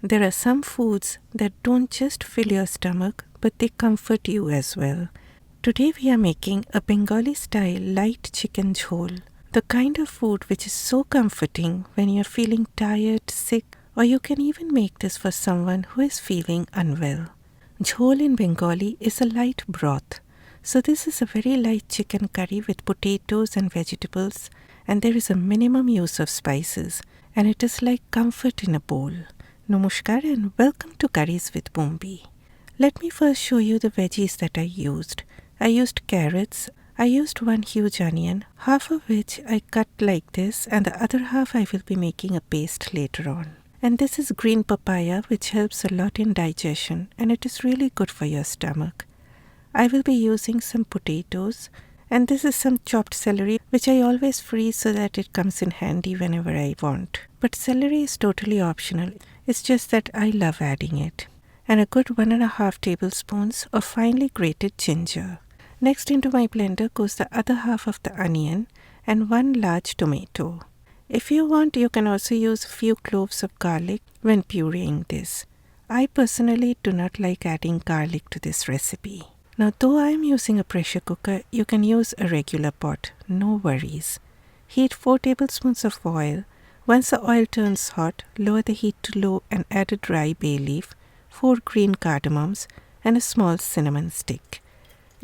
There are some foods that don't just fill your stomach, but they comfort you as well. Today we are making a Bengali style light chicken jhol, the kind of food which is so comforting when you're feeling tired, sick, or you can even make this for someone who is feeling unwell. Jhol in Bengali is a light broth. So this is a very light chicken curry with potatoes and vegetables, and there is a minimum use of spices, and it is like comfort in a bowl. Namaskar and welcome to Curries with Bombi. Let me first show you the veggies that I used. I used carrots. I used one huge onion, half of which I cut like this, and the other half I will be making a paste later on. And this is green papaya, which helps a lot in digestion, and it is really good for your stomach. I will be using some potatoes, and this is some chopped celery, which I always freeze so that it comes in handy whenever I want. But celery is totally optional. It's just that I love adding it. And a good 1.5 tablespoons of finely grated ginger. Next into my blender goes the other half of the onion and 1 large tomato. If you want, you can also use a few cloves of garlic when pureeing this. I personally do not like adding garlic to this recipe. Now, though I am using a pressure cooker, you can use a regular pot, no worries. Heat 4 tablespoons of oil. Once the oil turns hot, lower the heat to low and add a dry bay leaf, 4 green cardamoms, and a small cinnamon stick.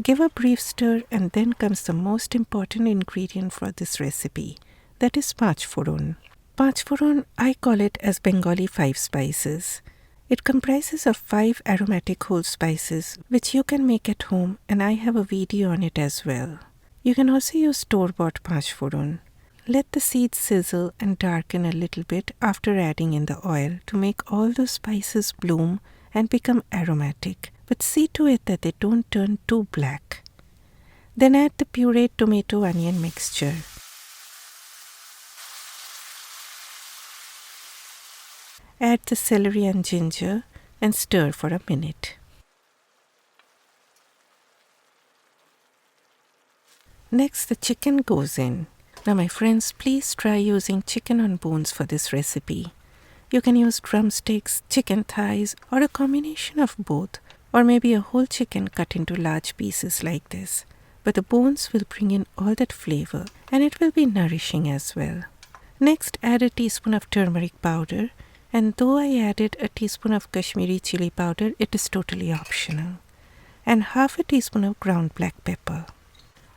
Give a brief stir, and then comes the most important ingredient for this recipe, that is panch phoron. Panch phoron, I call it as Bengali 5 spices. It comprises of 5 aromatic whole spices, which you can make at home, and I have a video on it as well. You can also use store-bought panch phoron. Let the seeds sizzle and darken a little bit after adding in the oil to make all those spices bloom and become aromatic, but see to it that they don't turn too black. Then add the pureed tomato-onion mixture. Add the celery and ginger and stir for a minute. Next, the chicken goes in. Now my friends, please try using chicken on bones for this recipe. You can use drumsticks, chicken thighs, or a combination of both, or maybe a whole chicken cut into large pieces like this. But the bones will bring in all that flavor, and it will be nourishing as well. Next, add a teaspoon of turmeric powder. And though I added a teaspoon of Kashmiri chilli powder, it is totally optional. And half a teaspoon of ground black pepper.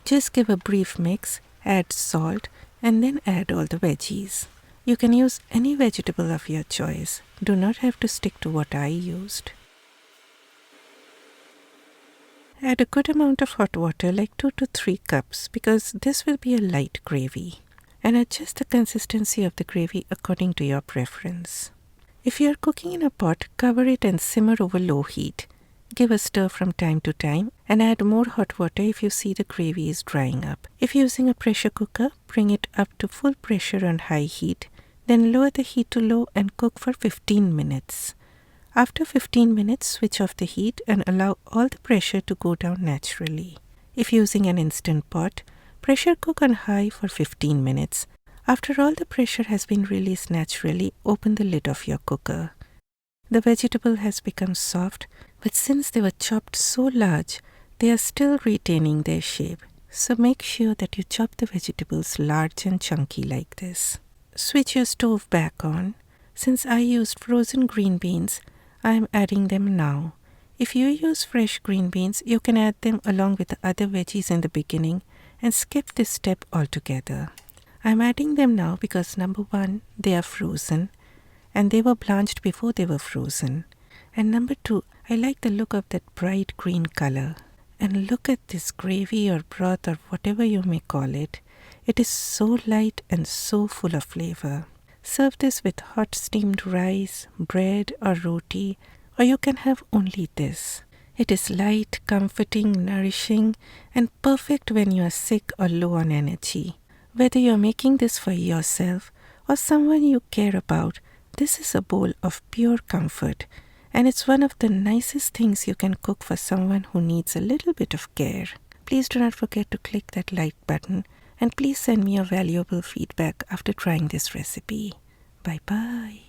Just give a brief mix, add salt, and then add all the veggies. You can use any vegetable of your choice. Do not have to stick to what I used. Add a good amount of hot water, like 2 to 3 cups, because this will be a light gravy. And adjust the consistency of the gravy according to your preference. If you are cooking in a pot, cover it and simmer over low heat. Give a stir from time to time and add more hot water if you see the gravy is drying up. If using a pressure cooker, bring it up to full pressure on high heat. Then lower the heat to low and cook for 15 minutes. After 15 minutes, switch off the heat and allow all the pressure to go down naturally. If using an instant pot, pressure cook on high for 15 minutes. After all the pressure has been released naturally, open the lid of your cooker. The vegetable has become soft, but since they were chopped so large, they are still retaining their shape. So make sure that you chop the vegetables large and chunky like this. Switch your stove back on. Since I used frozen green beans, I am adding them now. If you use fresh green beans, you can add them along with the other veggies in the beginning and skip this step altogether. I am adding them now because number 1, they are frozen and they were blanched before they were frozen. And number 2, I like the look of that bright green color. And look at this gravy or broth or whatever you may call it. It is so light and so full of flavor. Serve this with hot steamed rice, bread or roti, or you can have only this. It is light, comforting, nourishing, and perfect when you are sick or low on energy. Whether you are making this for yourself or someone you care about, this is a bowl of pure comfort, and it's one of the nicest things you can cook for someone who needs a little bit of care. Please do not forget to click that like button, and please send me your valuable feedback after trying this recipe. Bye bye.